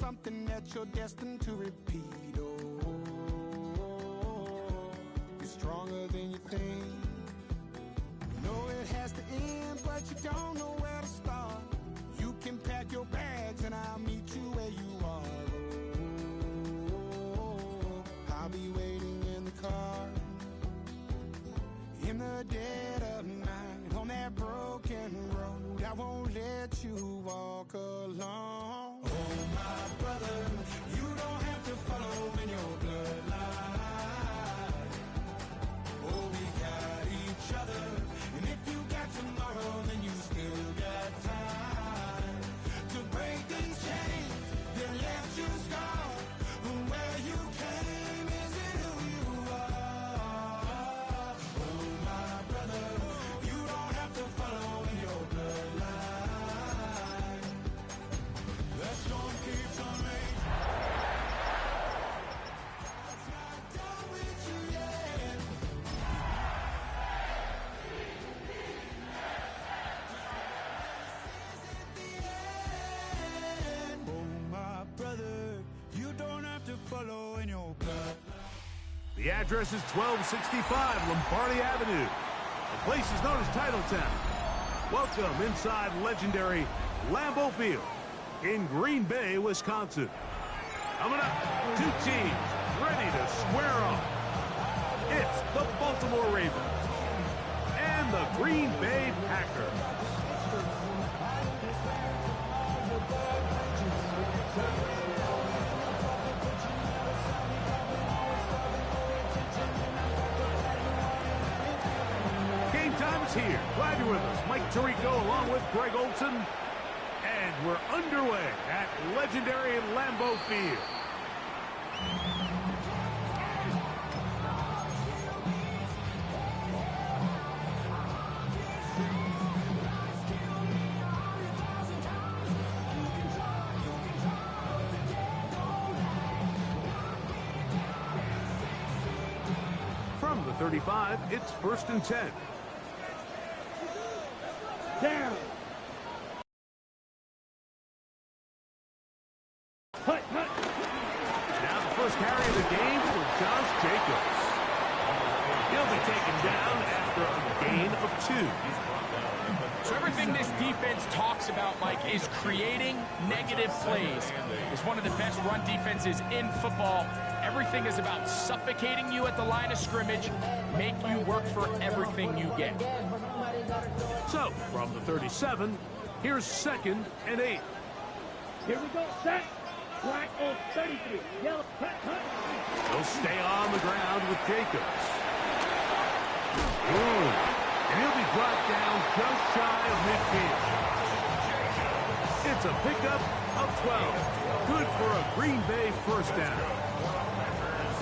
something that you're destined to repeat. Oh, it's stronger than you think. You know it has to end, but you don't know where to start. You can pack your bags and I'll meet you where you are. Oh, I'll be waiting in the car in the dead of night on that broken road. I won't let you walk alone. Oh, my brother, you don't have to follow in your bloodline. Oh, we got each other, and if you got tomorrow, then you still got time to break these chains that left you scarred. Where you came isn't who you are. Oh, my brother, you don't have to follow in your bloodline. The storm keeps on raging. It's not done with you yet. This isn't the end. Oh, my brother, you don't have to follow in your blood. The address is 1265 Lombardi Avenue. The place is known as Titletown. Welcome inside legendary Lambeau Field in Green Bay, Wisconsin. Coming up, two teams ready to square off. It's the Baltimore Ravens and the Green Bay Packers. Game time is here. Glad you're with us. Mike Tirico along with Greg Olson. And we're underway at legendary Lambeau Field. From the 35, it's 1st and 10. Down. Hut, hut. Now the first carry of the game for Josh Jacobs. He'll be taken down after a gain of 2. So everything this defense talks about, Mike, is creating negative plays. It's one of the best run defenses in football. Everything is about suffocating you at the line of scrimmage, make you work for everything you get. So, from the 37, here's 2nd and 8. Here we go, set. Black on 33. Yellow, hut, hut. He'll stay on the ground with Jacobs. Ooh. And he'll be brought down just shy of midfield. It's a pickup of 12. Good for a Green Bay first down.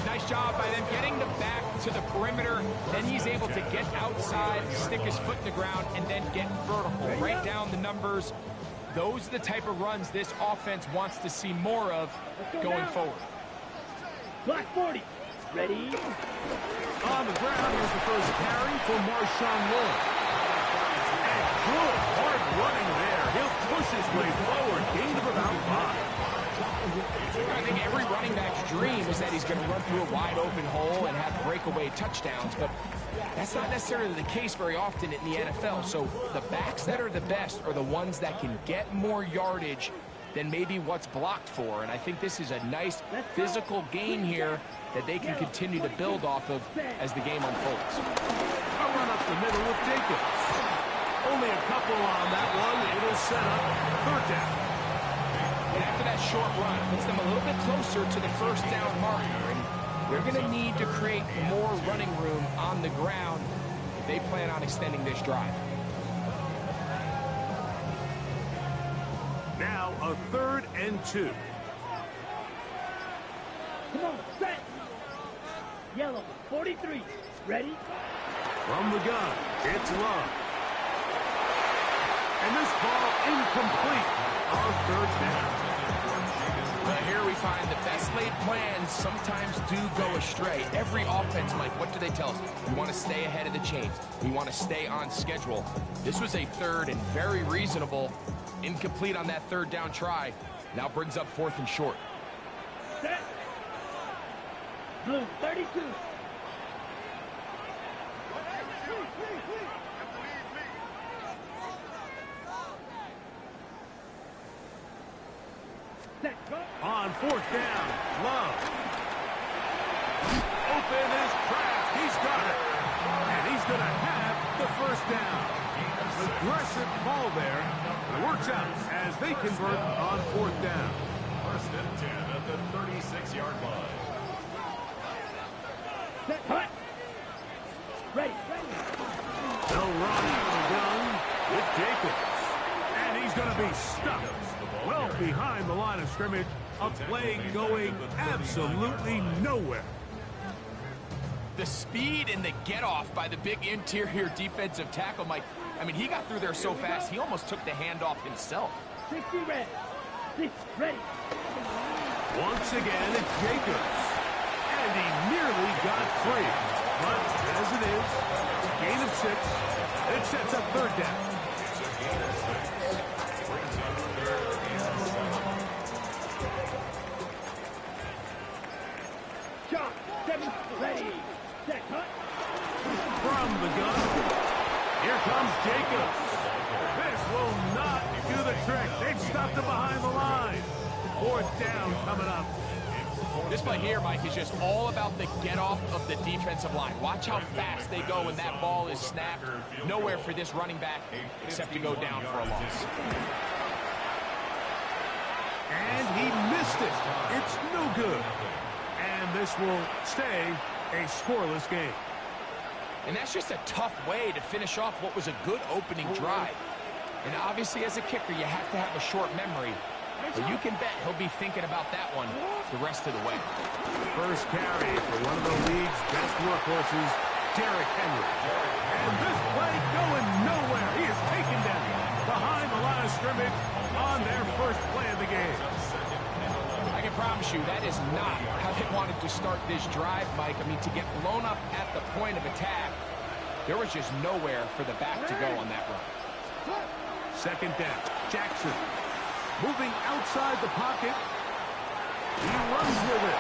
Nice job by them getting the back to the perimeter. Then he's able to get outside, stick his foot in the ground, and then get vertical. Right down the numbers. Those are the type of runs this offense wants to see more of going forward. Black 40. Ready? On the ground, here's the first carry for Marshawn Lynch. And good hard running there. He'll push his way forward. Gain of about 5. I think every running back's dream is that he's going to run through a wide open hole and have breakaway touchdowns, but that's not necessarily the case very often in the NFL. So the backs that are the best are the ones that can get more yardage than maybe what's blocked for. And I think this is a nice physical game here that they can continue to build off of as the game unfolds. A run up the middle with Jacobs. Only a couple on that one. It'll set up 3rd down. And after that short run, puts them a little bit closer to the first down marker. And they're going to need to create more running room on the ground if they plan on extending this drive. Now a 3rd and 2. Come on, set. Yellow, 43. Ready? From the gun, it's Love. And this ball incomplete. Our 3rd down. Well, here we find the best laid plans sometimes do go astray. Every offense, Mike, what do they tell us? We want to stay ahead of the chains. We want to stay on schedule. This was a 3rd and very reasonable. Incomplete on that 3rd down try. Now brings up 4th and short. Set. Blue 32. Set. Go. On 4th down, Love. Open is Kraft. He's got it. And he's going to have the 1st down. Aggressive ball there. Works out as they convert on 4th down. 1st and 10 at the 36-yard line. Set. Cut. Ready. They'll run out of the gun with Jacobs. And he's going to be stuck well behind the line of scrimmage. A play going absolutely nowhere. The speed and the get-off by the big interior defensive tackle, Mike. I mean, he got through there so fast, he almost took the handoff himself. 60 ready. 6 ready. Once again, it's Jacobs. And he nearly got free. But as it is, gain of 6. It sets up 3rd down. Shot. 7 ready. Set. Cut. From the gun, here comes Jacobs. This will not do the trick. They've stopped him behind the line. 4th down coming up. This play here, Mike, is just all about the get-off of the defensive line. Watch how fast they go when that ball is snapped. Nowhere for this running back except to go down for a loss. And he missed it. It's no good. And this will stay a scoreless game. And that's just a tough way to finish off what was a good opening drive. And obviously, as a kicker, you have to have a short memory. But you can bet he'll be thinking about that one the rest of the way. First carry for one of the league's best workhorses, Derrick Henry. And this play going nowhere. He is taken down behind the line of scrimmage on their first play of the game. I can promise you that is not how they wanted to start this drive, Mike. I mean, to get blown up at the point of attack, there was just nowhere for the back to go on that run. 2nd down, Jackson. Moving outside the pocket. He runs with it.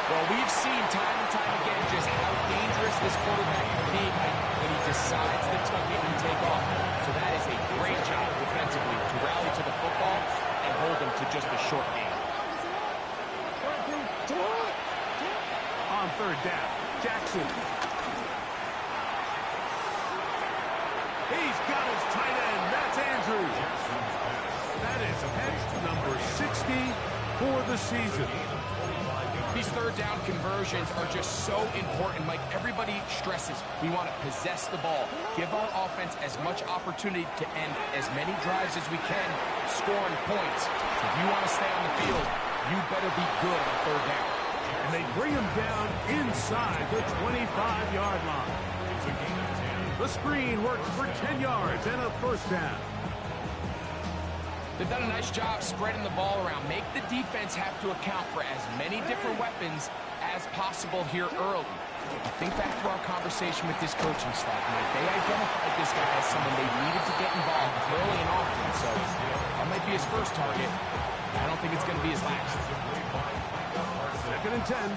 Well, we've seen time and time again just how dangerous this quarterback can be when he decides to tuck it and take off. So that is a great job defensively to rally to the football and hold him to just a short game. On 3rd down, Jackson. He's got his tight end. That's Andrews. That is catch number 60 for the season. These 3rd down conversions are just so important. Like everybody stresses, we want to possess the ball, give our offense as much opportunity to end as many drives as we can, scoring points. If you want to stay on the field, you better be good on 3rd down. And they bring him down inside the 25-yard line. The screen works for 10 yards and a 1st down. They've done a nice job spreading the ball around. Make the defense have to account for as many different weapons as possible here early. Think back to our conversation with this coaching staff, Mike. They identified this guy as someone they needed to get involved early and often. So that might be his first target. I don't think it's going to be his last. 2nd and 10.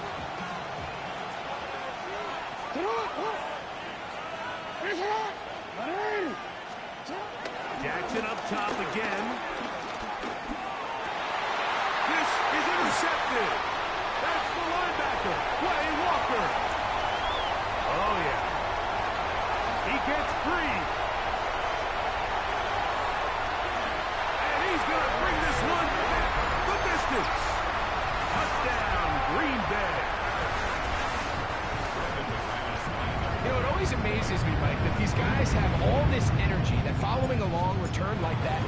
Jackson up top again. This is intercepted. That's the linebacker, Quay Walker. Oh, yeah. He gets free. And he's going to bring this one the distance. Touchdown, Green Bay. You know, it always amazes me, Mike, that these guys have all this energy, that following a long return like that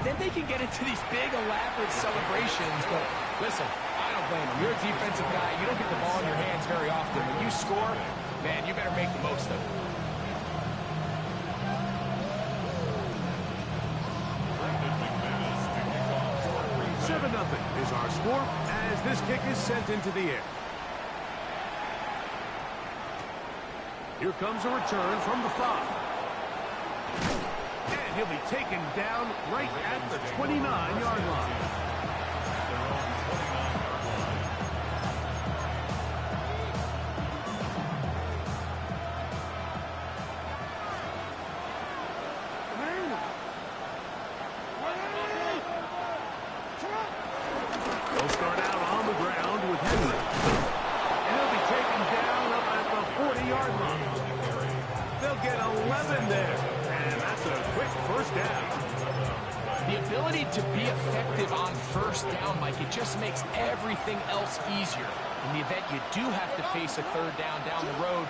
then they can get into these big, elaborate celebrations. But listen, I don't blame them. You're a defensive guy. You don't get the ball in your hands very often. When you score, man, you better make the most of it. Nothing is our score as this kick is sent into the air. Here comes a return from the 5. And he'll be taken down right at the 29-yard line. ability to be effective on first down, Mike, it just makes everything else easier. In the event you do have to face a third down the road,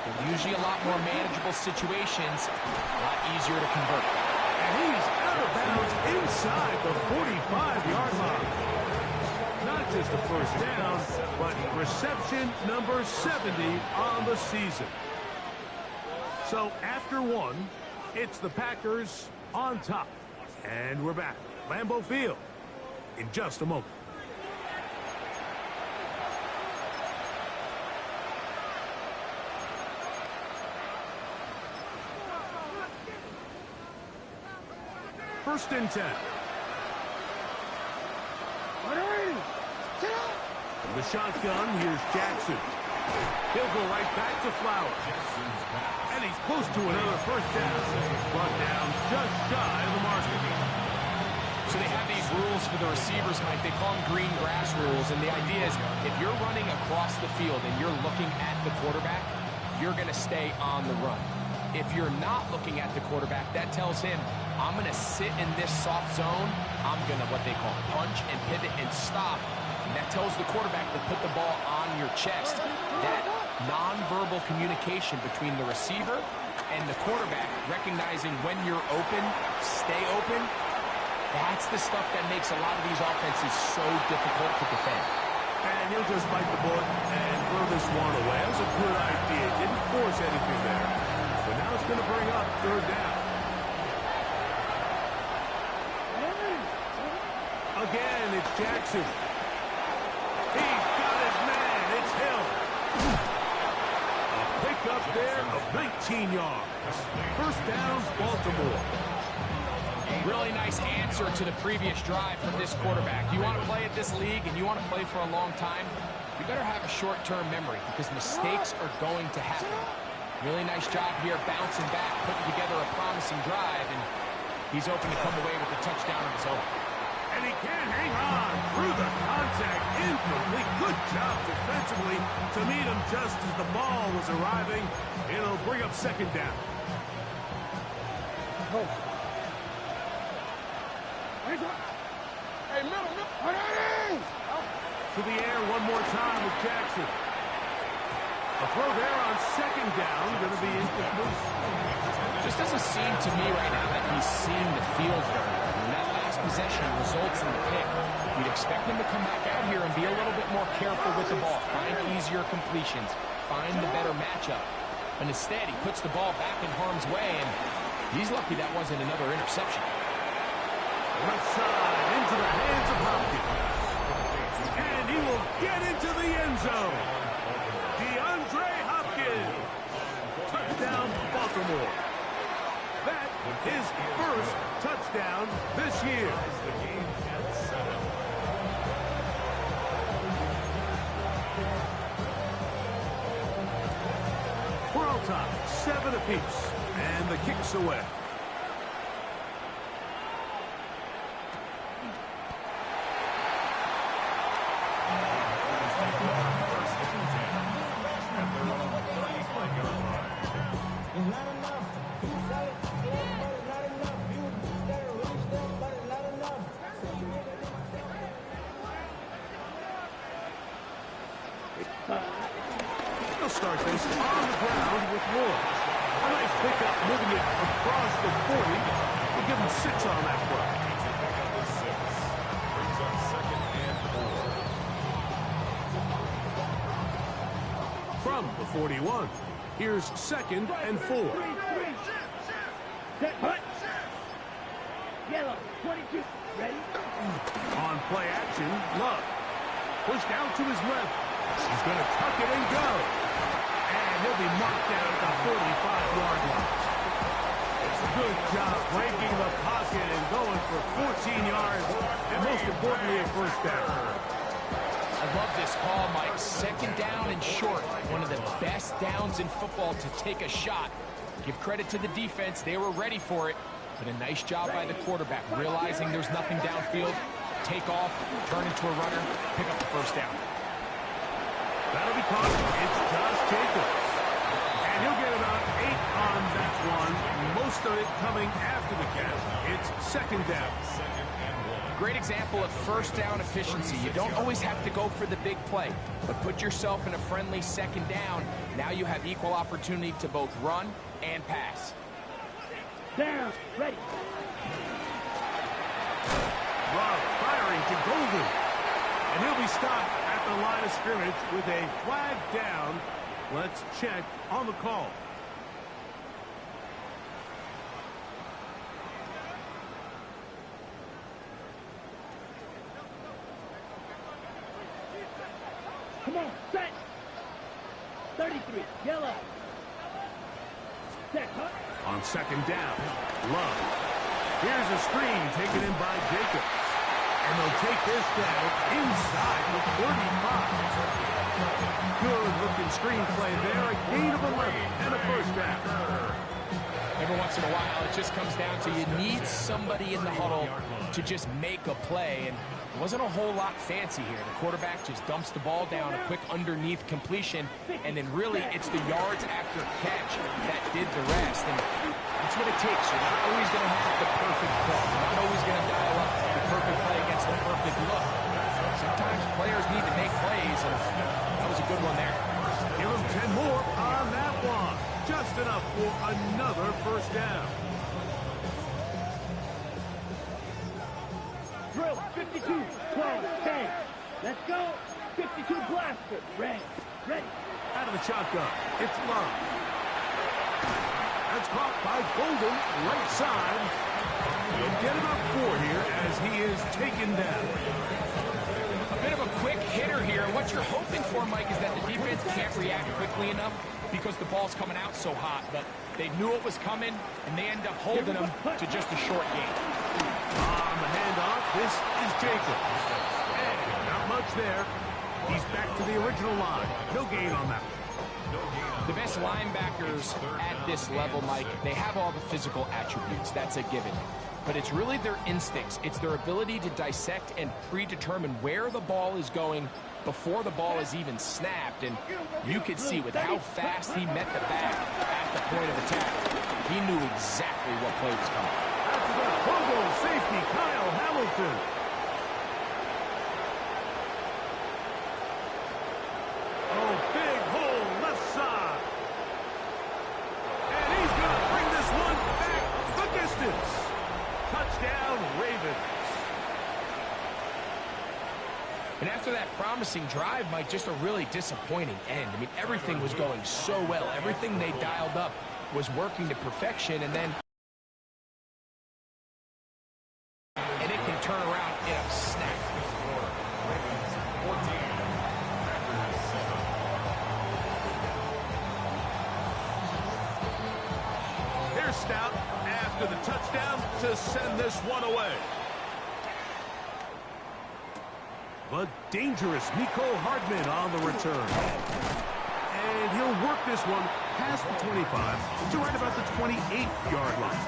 they're usually a lot more manageable situations, a lot easier to convert. And he's out of bounds inside the 45-yard line. Not just a first down, but reception number 70 on the season. So after one, it's the Packers on top. And we're back. Lambeau Field in just a moment. First and 10. From the shotgun, here's Jackson. He'll go right back to Flowers. And he's close to another first down. Brought down just shy of the marker. So they have these rules for the receivers, Mike. They call them green grass rules. And the idea is if you're running across the field and you're looking at the quarterback, you're going to stay on the run. If you're not looking at the quarterback, that tells him, I'm going to sit in this soft zone. I'm going to, what they call, punch and pivot and stop. And that tells the quarterback to put the ball on your chest. That nonverbal communication between the receiver and the quarterback, recognizing when you're open, stay open, that's the stuff that makes a lot of these offenses so difficult to defend. And he'll just bite the bullet and throw this one away. That was a good idea. Didn't force anything there. But now it's going to bring up third down. Again, it's Jackson. He's got his man. It's Hill. A pickup there of 19 yards. First down, Baltimore. Really nice answer to the previous drive from this quarterback. You want to play at this league and you want to play for a long time, you better have a short-term memory because mistakes are going to happen. Really nice job here bouncing back, putting together a promising drive, and he's open to come away with a touchdown of his own. And he can't hang on through the contact. Incomplete. Good job defensively to meet him just as the ball was arriving. It'll bring up second down. Hey, middle. To the air one more time with Jackson. A throw there on second down, going to be incomplete. Just doesn't seem to me right now that he's seeing the field very well. When that last possession results in the pick, you'd expect him to come back out here and be a little bit more careful with the ball, find easier completions, find the better matchup. But instead, he puts the ball back in harm's way, and he's lucky that wasn't another interception. Left side into the hands of Hopkins. And he will get into the end zone. DeAndre Hopkins. Touchdown, Baltimore. That his first touchdown this year. We're on top, 7 apiece, and the kick's away. They'll start this on the ground with Ward. A nice pickup, moving it across the 40. We'll give him 6 on that play. Brings up second and 4. From the 41, here's second and 4. Set, hut. Yellow, 22. Ready? On play action, Love. Pushed out to his left. He's going to tuck it and go. And he'll be marked down at the 45-yard line. It's a good job breaking the pocket and going for 14 yards, and most importantly, a first down. I love this call, Mike. Second down and short. One of the best downs in football to take a shot. Give credit to the defense. They were ready for it. But a nice job by the quarterback, realizing there's nothing downfield. Take off, turn into a runner, pick up the first down. That'll be caught. It's Josh Jacobs. And he'll get about 8 on that one. Most of it coming after the catch. It's second down. Great example of first down efficiency. You don't always have to go for the big play, but put yourself in a friendly second down. Now you have equal opportunity to both run and pass. Down, ready. Love firing to Golden. And he'll be stopped at the line of scrimmage with a flag down. Let's check on the call. Come on, set. 33, yellow. Set, huh? On second down, Love. Here's a screen taken in by Jacobs. And they'll take this down inside the 45. Good-looking screenplay there. A gain of 11 and a first down. Every once in a while, it just comes down to you need somebody in the huddle to just make a play. And it wasn't a whole lot fancy here. The quarterback just dumps the ball down, a quick underneath completion, and then really it's the yards after catch that did the rest. And that's what it takes. You're not always going to have the perfect play. You're not always going to dial up the perfect play against the perfect look. Sometimes players need to make plays, and that was a good one there. Give him 10 more on that one. Just enough for another first down. Drill, 52, 12, 10. Let's go. 52 blaster, ready, ready. Out of the shotgun, it's Love. That's caught by Golden, right side. He'll get about 4 here as he is taken down. A bit of a quick hitter here. And what you're hoping for, Mike, is that the defense can't react quickly enough because the ball's coming out so hot. But they knew it was coming, and they end up holding them to just a short game. On the handoff, this is Jacobs. And not much there. He's back to the original line. No gain on that one. The best linebackers at this level, Mike, they have all the physical attributes. That's a given. But it's really their instincts. It's their ability to dissect and predetermine where the ball is going before the ball is even snapped. And you could see with how fast he met the back at the point of attack, he knew exactly what play was coming. After the Pro Bowl safety, Kyle Hamilton. Oh, big hole left side. And he's going to bring this one back the distance. Touchdown, Ravens. And after that promising drive, Mike, just a really disappointing end. I mean, everything was going so well. Everything they dialed up was working to perfection, and then it can turn around in a snap. Here's Stout after the touchdown to send this one away. But dangerous Mecole Hardman on the return. And he'll work this one past the 25 to right about the 28-yard line.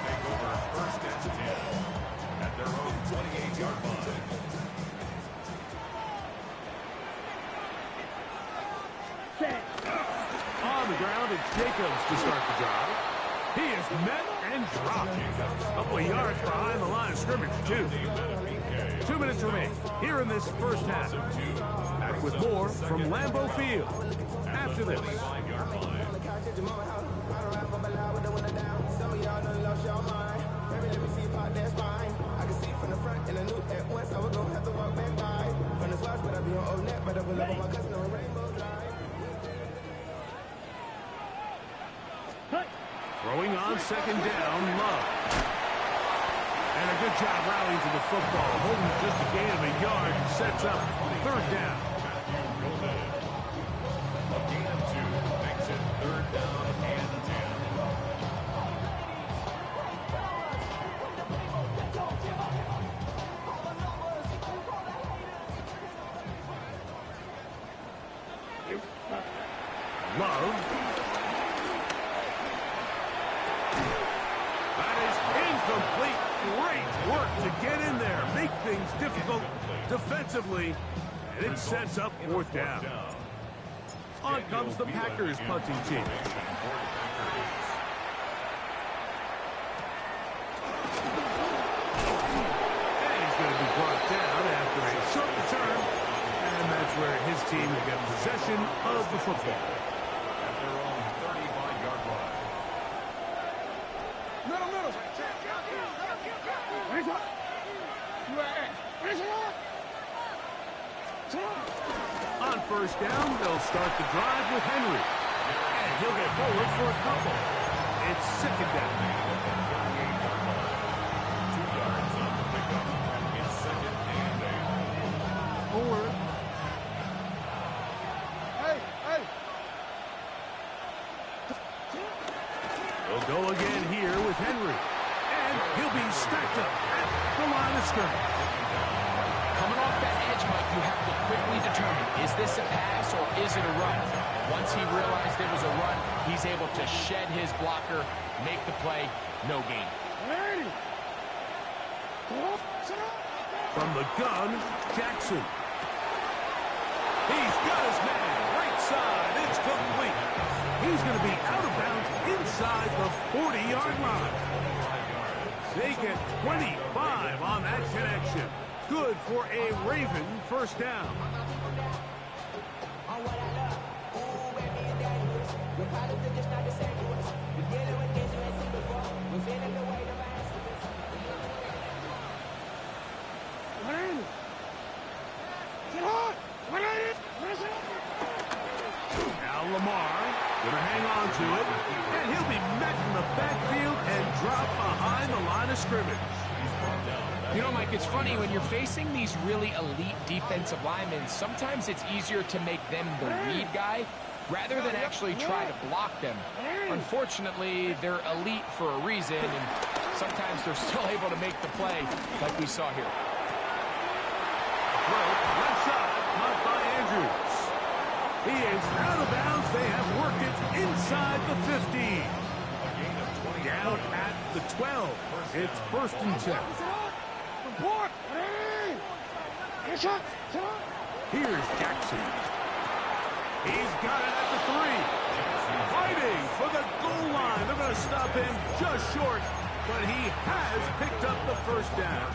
First and 10 at their own 28-yard line. Set. On the ground, it's Jacobs to start the drive. He is met and dropped. A couple of yards behind the line of scrimmage, too. 2 minutes remain here in this first half. Back with more from Lambeau Field after this. Throwing on second down, Love. And a good job rallying to the football. Holding just a gain of a yard and sets up third down. A gain of 2 makes it third down and 10. Love. That is incomplete. Great work to get in there, make things difficult defensively, and it sets up fourth down. On comes the Packers punting team. where his team will get possession of the football. At their own 35-yard line. On first down, they'll start the drive with Henry. And he'll get forward for a couple. It's second down. 2 yards on the pickup. It's second and 8. Forward. They'll go again here with Henry. And he'll be stacked up at the line of scrimmage. Coming off that edge, Mike, you have to quickly determine, is this a pass or is it a run? Once he realized it was a run, he's able to shed his blocker, make the play, no gain. From the gun, Jackson. He's got his man. Right side. It's complete. He's going to be out of bounds inside the 40-yard line. They get 25 on that connection. Good for a Raven first down. Now Lamar going to hang on to it, and he'll be met in the backfield and drop behind the line of scrimmage. You know, Mike, it's funny, when you're facing these really elite defensive linemen, sometimes it's easier to make them the lead guy rather than actually try to block them. Unfortunately, they're elite for a reason, and sometimes they're still able to make the play like we saw here. Well, left side, caught by Andrews. He is out of bounds. They have worked it inside the 15. Down at the 12. It's first and 10. Here's Jackson. He's got it at the 3. Fighting for the goal line. They're going to stop him just short, but he has picked up the first down.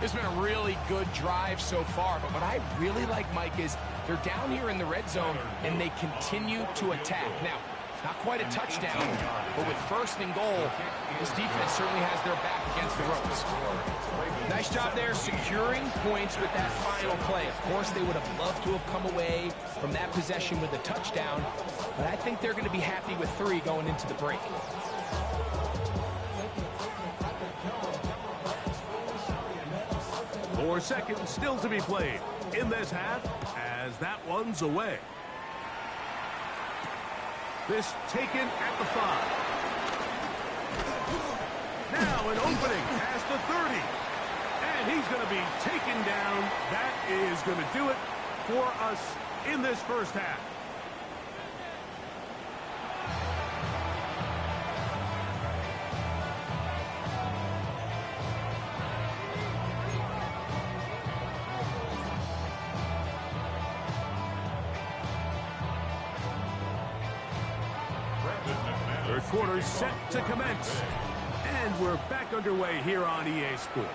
It's been a really good drive so far, but what I really like, Mike, is they're down here in the red zone, and they continue to attack. Now, not quite a touchdown, but with first and goal, this defense certainly has their back against the ropes. Nice job there securing points with that final play. Of course, they would have loved to have come away from that possession with a touchdown, but I think they're going to be happy with 3 going into the break. 4 seconds still to be played in this half as that one's away. This taken at the 5. Now an opening past the 30. And he's going to be taken down. That is going to do it for us in this first half. Third quarter set to commence. And we're back underway here on EA Sports.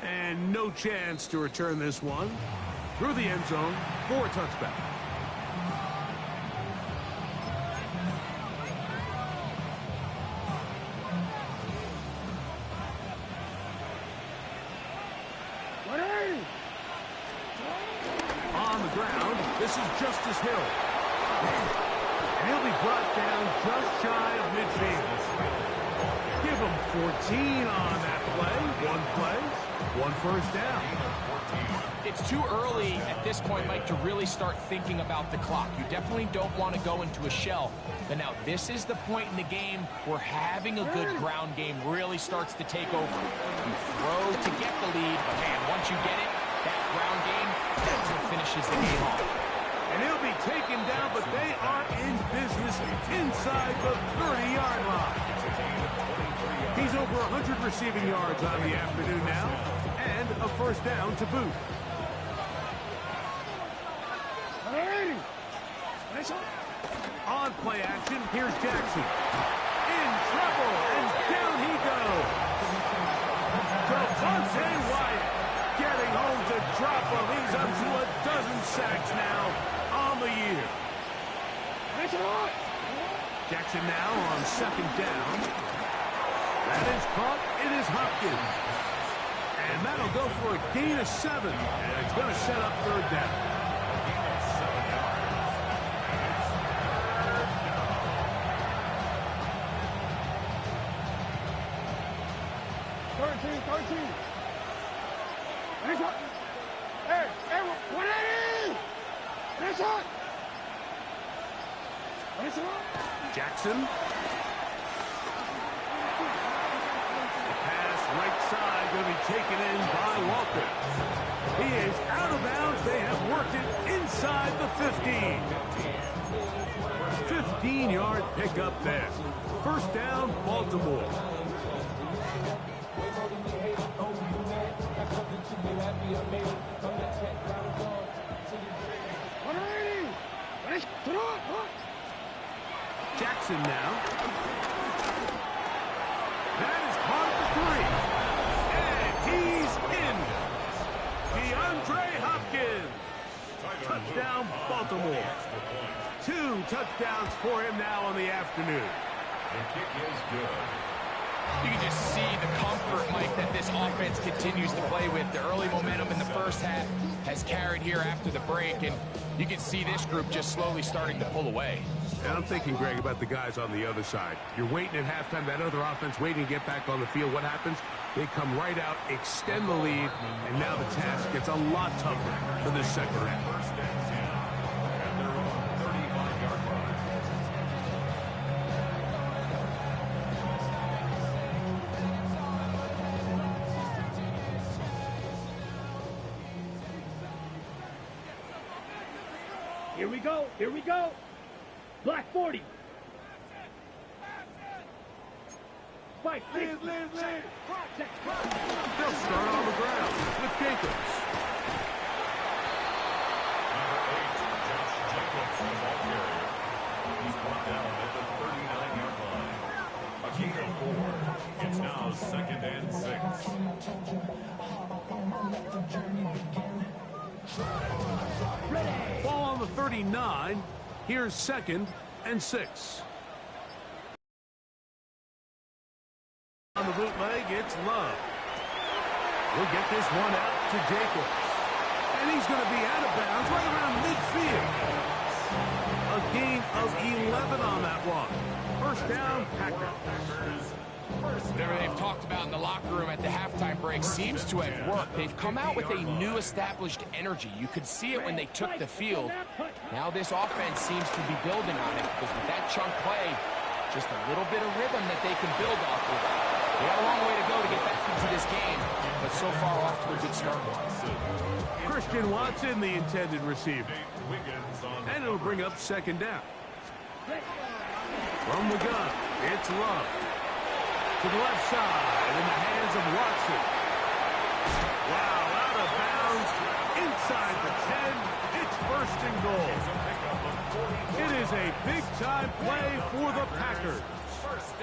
And no chance to return this one. Through the end zone for a touchback. On the ground, this is Justice Hill. And he'll be brought down just shy of midfield. Give him 14 on that play. 1 play, 1 first down. It's too early at this point, Mike, to really start thinking about the clock. You definitely don't want to go into a shell. But now this is the point in the game where having a good ground game really starts to take over. You throw to get the lead, but man, once you get it, that ground game, that's what finishes the game off. And he'll be taken down, but they are in business inside the 30-yard line. He's over 100 receiving yards on the afternoon now, and a first down to boot. On play action, here's Jackson. In trouble, and down he goes. Devontae Wyatt getting home to drop second down. That is caught. It is Hopkins. And that'll go for a gain of 7. And it's going to set up third down. Jackson. The pass right side going to be taken in by Walker. He is out of bounds. They have worked it inside the 15. 15-yard pickup there. First down, Baltimore. Jackson now. That is caught at the 3. And he's in. DeAndre Hopkins. Touchdown, Baltimore. 2 touchdowns for him now on the afternoon. The kick is good. You can just see the comfort, Mike, that this offense continues to play with. The early momentum in the first half has carried here after the break, and you can see this group just slowly starting to pull away. And I'm thinking, Greg, about the guys on the other side. You're waiting at halftime, that other offense waiting to get back on the field. What happens? They come right out, extend the lead, and now the task gets a lot tougher for this second half. First and 10 at their own 35-yard line. Here we go. Here we go. Black 40. 5, 6. They'll start on the ground with Jacobs. Number 8, Josh Jacobs, the ball carrier. He's brought down at the 39-yard line. A gain of 4. It's now second and 6. Ball on the 39. Here's second and 6. On the bootleg, it's Love. We'll get this one out to Jacobs. And he's going to be out of bounds right around midfield. A gain of 11 on that one. First down, Packers. Whatever they've talked about in the locker room at the halftime break seems to have worked. They've come out with a new established energy. You could see it when they took the field. Now this offense seems to be building on it because with that chunk play, just a little bit of rhythm that they can build off of. They got a long way to go to get back into this game, but so far off to a good start. Christian Watson, the intended receiver. And it'll bring up second down. From the gun, it's Love. To the left side, in the hands of Watson. Wow, out of bounds, inside the 10. It's first and goal. It is a big-time play for the Packers.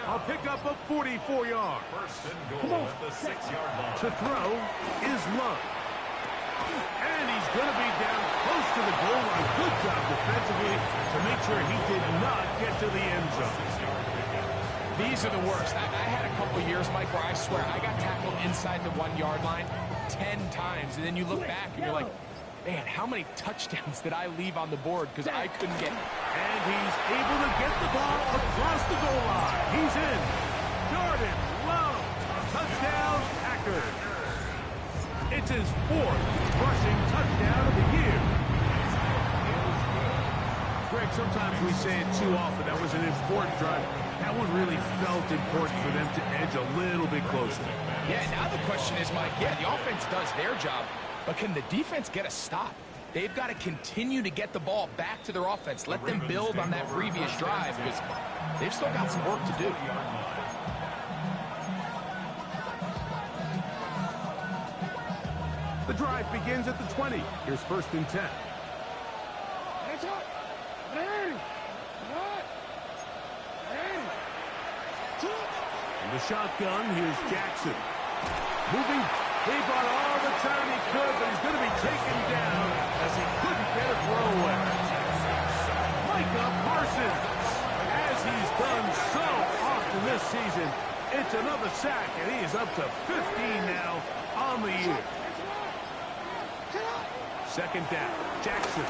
A pickup of 44 yards. First and goal at the 6-yard line. To throw is Love. And he's going to be down close to the goal line. Good job defensively to make sure he did not get to the end zone. These are the worst. I had a couple years, Mike, where I swear I got tackled inside the 1-yard line 10 times. And then you look back and you're like, man, how many touchdowns did I leave on the board because I couldn't get... And he's able to get the ball across the goal line. He's in. Jordan Love. Touchdown, Packers. It's his 4th rushing touchdown of the year. Greg, sometimes we say it too often. That was an important drive. That one really felt important for them to edge a little bit closer. Yeah, now the question is, Mike, yeah, the offense does their job, but can the defense get a stop? They've got to continue to get the ball back to their offense. Let them build on that previous drive because they've still got some work to do. The drive begins at the 20. Here's first and 10. In the shotgun, here's Jackson. Moving. He brought all the time he could, but he's going to be taken down as he couldn't get a throw away. Micah Parsons, as he's done so often in this season. It's another sack, and he is up to 15 now on the year. Second down, Jackson.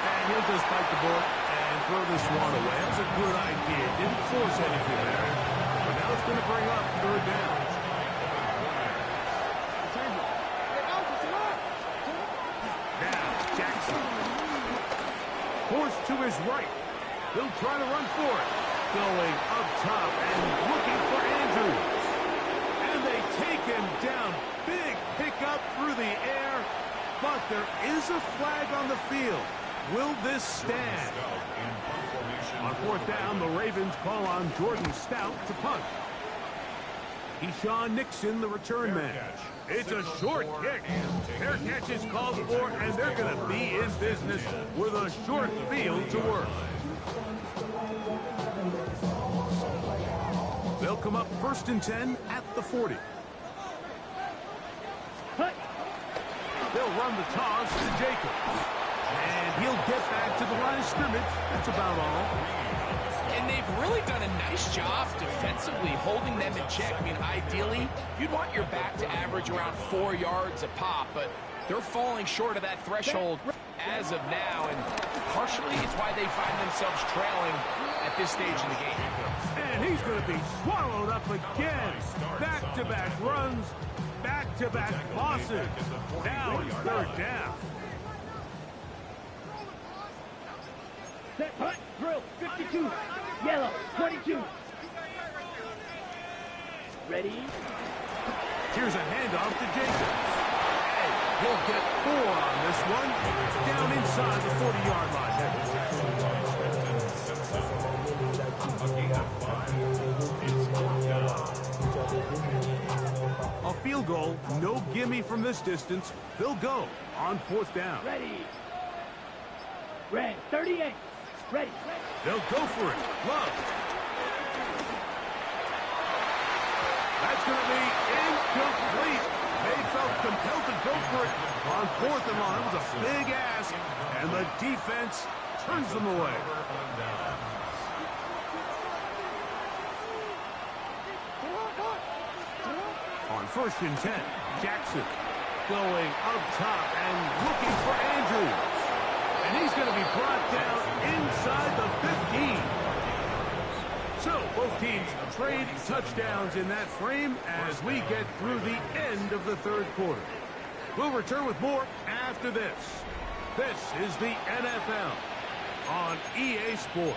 And he'll just bite the bullet and throw this one away. That was a good idea. Didn't force anything there. But now it's going to bring up third down. Now, Jackson. Forced to his right. He'll try to run for it. Going up top and looking for Andrews. And they take him down. Big pickup through the air. But there is a flag on the field. Will this stand? On fourth down, the Ravens call on Jordan Stout to punt. Keyshawn Nixon, the return man. It's a short kick. Fair catch is called for, and they're going to be in business with a short field to work. They'll come up 1st and 10 at the 40. They'll run the toss to Jacobs. And he'll get back to the line of scrimmage. That's about all. And they've really done a nice job defensively holding them in check. I mean, ideally, you'd want your back to average around 4 yards a pop, but they're falling short of that threshold as of now, and partially it's why they find themselves trailing at this stage in the game. And he's going to be swallowed up again. Back-to-back runs, back-to-back losses. Now it's third down. Set, punt, drill, 52, yellow, 22. Ready? Here's a handoff to Jacobs. And he'll get 4 on this one. Down inside the 40-yard line. A field goal, no gimme from this distance. They'll go on 4th down. Ready. Red, 38. Ready. They'll go for it. Love. That's going to be incomplete. They felt compelled to go for it on 4th and long. It was a big ask, and the defense turns them away. On 1st and 10, Jackson going up top and looking for Andrews. And he's going to be brought down inside the 15. So both teams trade touchdowns in that frame as we get through the end of the third quarter. We'll return with more after this. This is the NFL on EA Sports.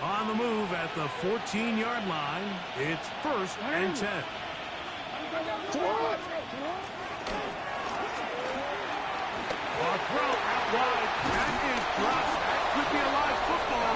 On the move at the 14-yard line, it's 1st and 10. A throw out wide. That is dropped. That could be a live football.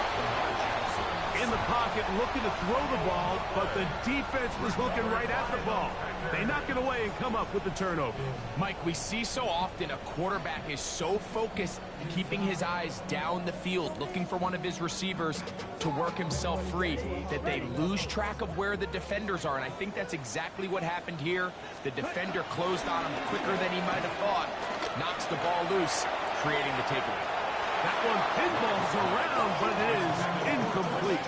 In the pocket, looking to throw the ball, but the defense was looking right at the ball. They knock it away and come up with the turnover. Mike, we see so often a quarterback is so focused, keeping his eyes down the field, looking for one of his receivers to work himself free, that they lose track of where the defenders are. And I think that's exactly what happened here. The defender closed on him quicker than he might have thought. Knocks the ball loose, creating the takeaway. That one pinballs around, but it is incomplete.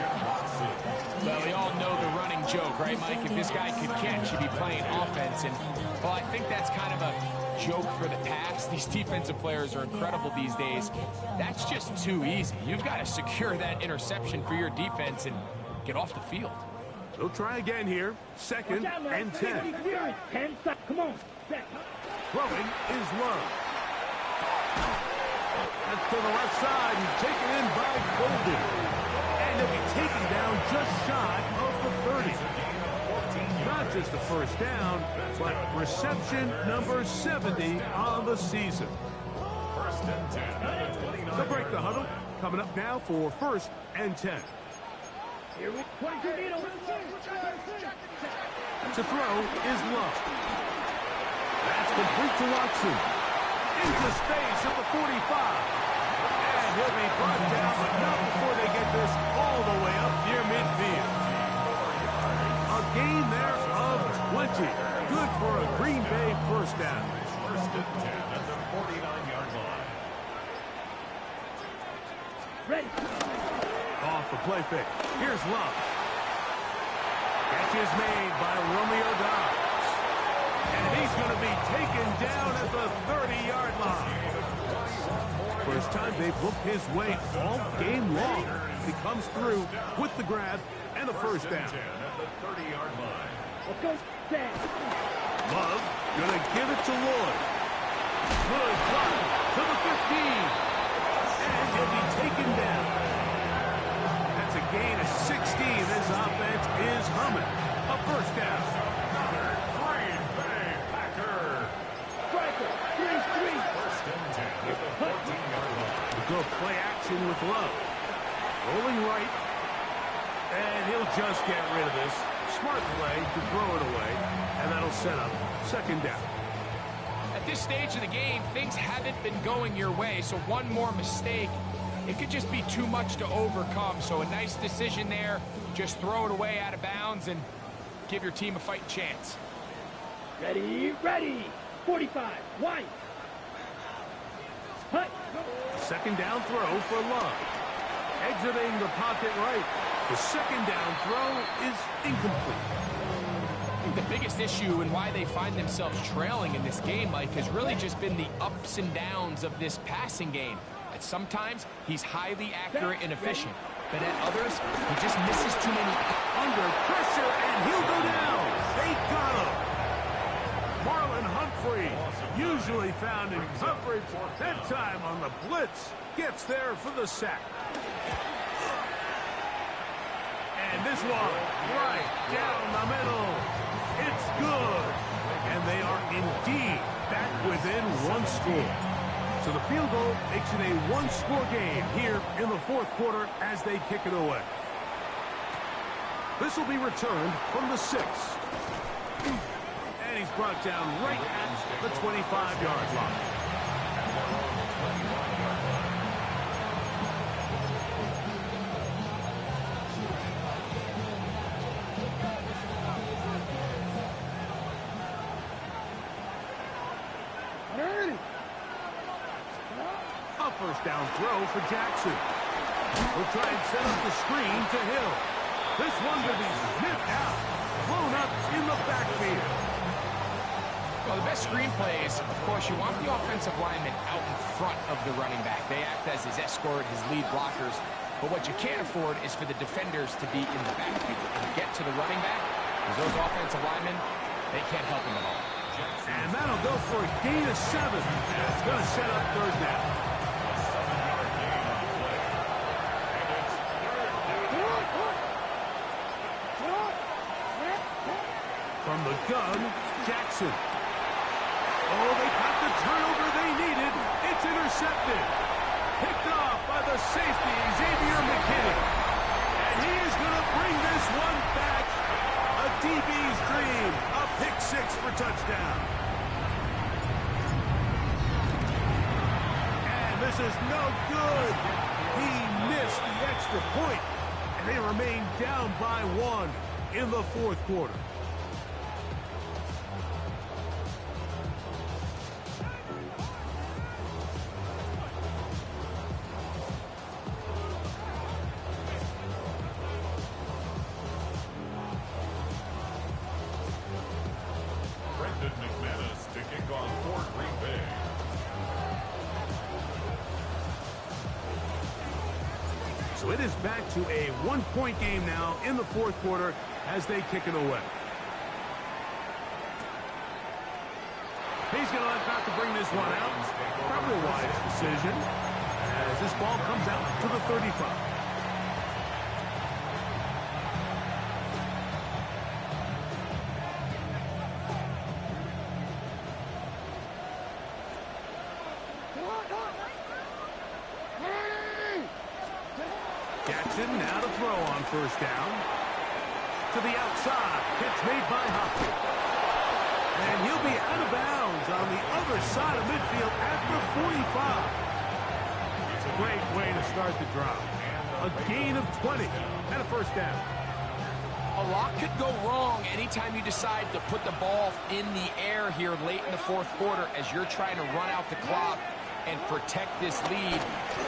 Well, we all know the running joke, right, Mike? If this guy could catch, he'd be playing offense. And, well, I think that's kind of a joke for the past. These defensive players are incredible these days. That's just too easy. You've got to secure that interception for your defense and get off the field. They'll try again here. 2nd and 10. 10 seconds. Come on. Set. Throwing is Love. That's to the left side and taken in by Golden. And he'll be taken down just shy of the 30. Not just the first down, but reception number 70 on the season. 1st and 10. They'll break the huddle. Coming up now for 1st and 10. Here we 22 needle. To throw is Love. That's complete to Watson. Into space at the 45. And he'll be brought down, but not before they get this all the way up near midfield. A gain there of 20. Good for a Green Bay first down. 1st and 10 at the 49-yard line. off the play fake. Here's Love. Catch is made by Romeo Dobbs. And he's going to be taken down at the 30-yard line. First time they've looked his way all game long. He comes through with the grab and a first down. Let's go, Sam. Love going to give it to Lloyd. Good block to the 15. And he'll be taken down. That's a gain of 16. This offense is humming. A first down. Another Green Bay Packer. Striker, 3-3. First and 10 at the 14-yard line. We'll go play action with Love. Rolling right. And he'll just get rid of this. Smart play to throw it away. And that'll set up second down. At this stage of the game, things haven't been going your way, so one more mistake, it could just be too much to overcome. So a nice decision there. Just throw it away out of bounds and give your team a fighting chance. Ready, ready. 45, wide. Hut. Second down throw for Love. Exiting the pocket right. The second down throw is incomplete. I think the biggest issue and why they find themselves trailing in this game, Mike, has really just been the ups and downs of this passing game. At sometimes, he's highly accurate and efficient, but at others, he just misses too many. Under pressure, and he'll go down. They got him. Marlon Humphrey, usually found in coverage, that time on the blitz, gets there for the sack. And this one, right down the middle. It's good. And they are indeed back within one score. So the field goal makes it a one-score game here in the fourth quarter as they kick it away. This will be returned from the 6. And he's brought down right at the 25-yard line. A first down throw for Jackson. We'll try and set up the screen to Hill. This one to be sniffed out. Blown up in the backfield. Well, the best screenplay is, of course, you want the offensive lineman out in front of the running back. They act as his escort, his lead blockers. But what you can't afford is for the defenders to be in the backfield and get to the running back, because those offensive linemen, they can't help him at all. And that'll go for a gain of 7. It's going to set up third down. From the gun, Jackson. Oh, they got the turnover they needed. It's intercepted. Picked off by the safety, Xavier McKinney. And he is going to bring this one back. A DB's dream. A pick 6 for touchdown. And this is no good. He missed the extra point. And they remain down by 1 in the fourth quarter. So it is back to a one-point game now in the fourth quarter as they kick it away. He's going to have to bring this one out. Probably a wise decision as this ball comes out to the 35. Jackson now to throw on first down. To the outside. Catch made by Hopkins. And he'll be out of bounds on the other side of midfield at the 45. It's a great way to start the drive. A gain of 20 and a first down. A lot could go wrong anytime you decide to put the ball in the air here late in the fourth quarter as you're trying to run out the clock and protect this lead.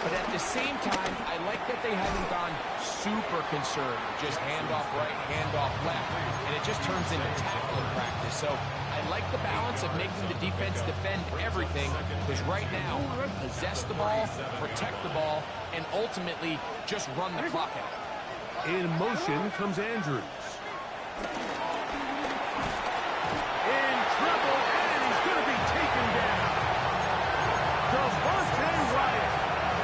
But at the same time, I like that they haven't gone super conservative. Just handoff right, handoff left, and it just turns into tackling practice. So I like the balance of making the defense defend everything, because right now, possess the ball, protect the ball, and ultimately just run the clock out. In motion comes Andrews. In trouble, and he's going to be taken down. Devontae Wyatt.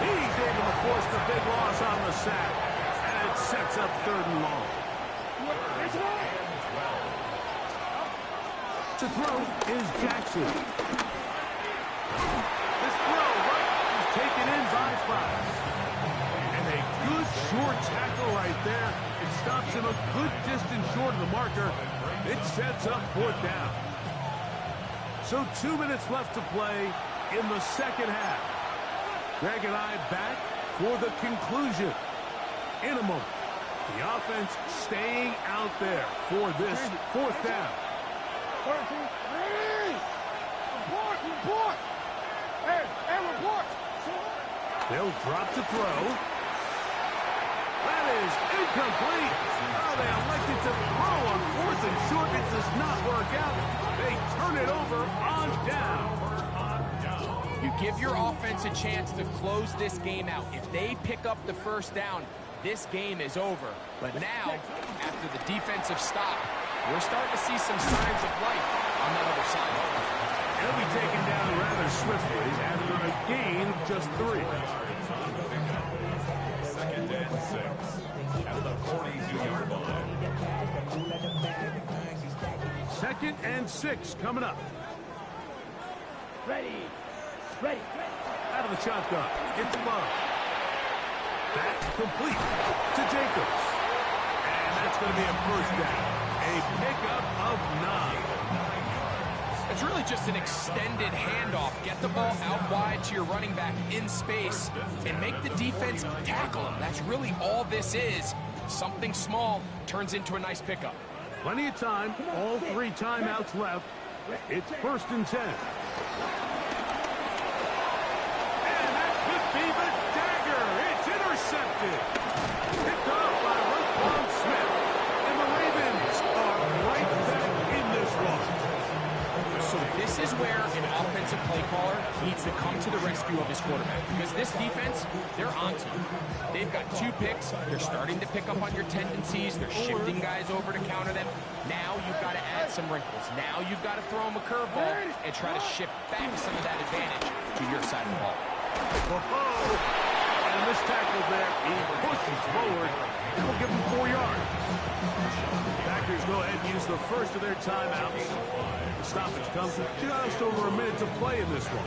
He's able to force the big loss on the sack, and it sets up 3rd and long. To throw is Jackson. This throw is taken in by 5. And a good short tackle right there. It stops him a good distance short of the marker. It sets up 4th down. So 2 minutes left to play in the second half. Greg and I back for the conclusion in a moment. The offense staying out there for this 4th down. Report! Hey, report! They'll drop to throw. That is incomplete. Oh, they elected to throw on 4th and short. It does not work out. They turn it over on down. You give your offense a chance to close this game out. If they pick up the 1st down, this game is over. But now, after the defensive stop, we're starting to see some signs of life on that other side. He'll be taken down rather swiftly after a gain of just 3. 2nd and 6 at the 42-yard line. 2nd and 6 coming up. Ready. Out of the shotgun. It's Love. That's complete to Jacobs. And that's going to be a 1st down. A pickup of 9. It's really just an extended handoff. Get the ball out wide to your running back in space and make the defense tackle him. That's really all this is. Something small turns into a nice pickup. Plenty of time. All 3 timeouts left. It's 1st and 10. And that could be the dagger. It's intercepted. Picked off by Roquan Smith. And the Ravens are right back in this one. So this is where an offensive play caller needs to come to the rescue of his quarterback, because this defense, they're onto you. They've got 2 picks. They're starting to pick up on your tendencies. They're shifting guys over to counter them. Now you've got to add some wrinkles. Now you've got to throw them a curveball and try to shift back some of that advantage to your side of the ball. And this tackle there, he pushes forward. And we'll give him 4 yards. Packers go ahead and use the first of their timeouts. The stoppage comes with just over a minute to play in this one.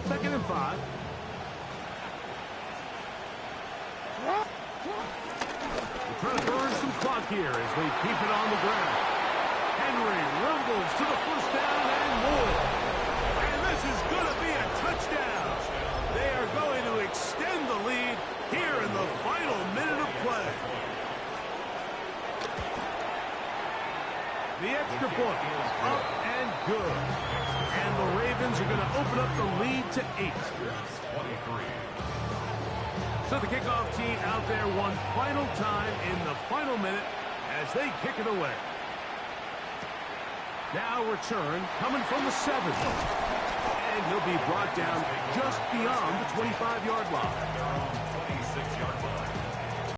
2nd and 5. We're trying to burn some clock here as they keep it on the ground. Henry rumbles to the 1st down and more. And this is going to be a touchdown. They are going to extend the lead here in the final minute of play. The extra point up and good. And the Ravens are going to open up the lead to 8. So the kickoff team out there one final time in the final minute as they kick it away. Now return coming from the 7. And he'll be brought down just beyond the 25-yard line.